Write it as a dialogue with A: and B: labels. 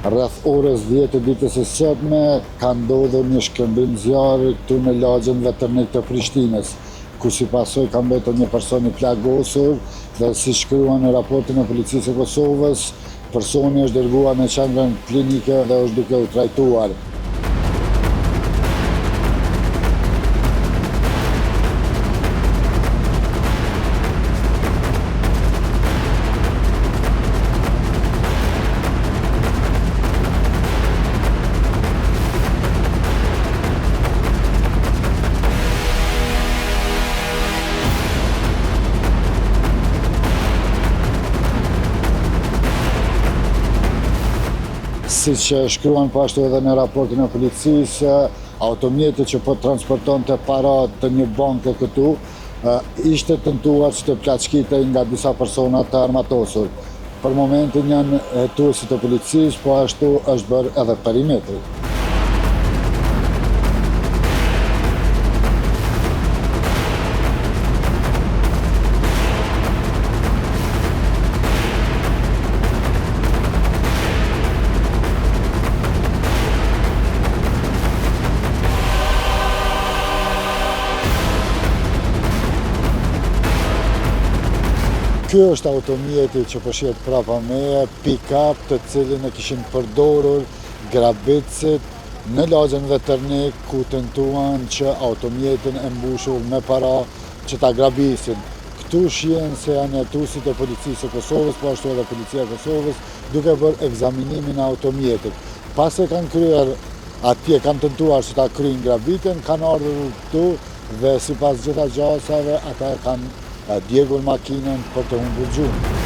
A: Rreth orës 10 të ditës së sotme ka ndodhur një shkëmbim zjarri këtu në lagjën Veternik të Prishtinës, ku si pasojë ka mbetur një person i plagosur dhe si shkruan në raportin e Policisë së Kosovës, personi është dërguar në qendrën klinike dhe është duke u trajtuar. Si që shkruan po ashtu edhe në raportin e policisë, automjeti që po transportonte para të një banke këtu, ishte tentuar që të plaçkitej nga disa persona të armatosur. Për momentin janë hetuesit e policisë, po ashtu është bërë edhe perimetri. Ky është automjeti që po shihet prapa meje, pick-up të cilin e kishin përdorur grabitësit në lagjën Veternik, ku tentuan që automjetin e mbushur me para që ta grabisin. Këtu shihen se janë hetuesit e Policisë së Kosovës, po ashtu edhe Policia e Kosovës, duke bërë ekzaminimin e automjetit. Pas e kanë kryer atje, kanë tentuar që ta kryejnë grabitjen, kanë ardhur këtu dhe sipas gjitha gjasave ata kanë djegur makinën për të humbur gjumë.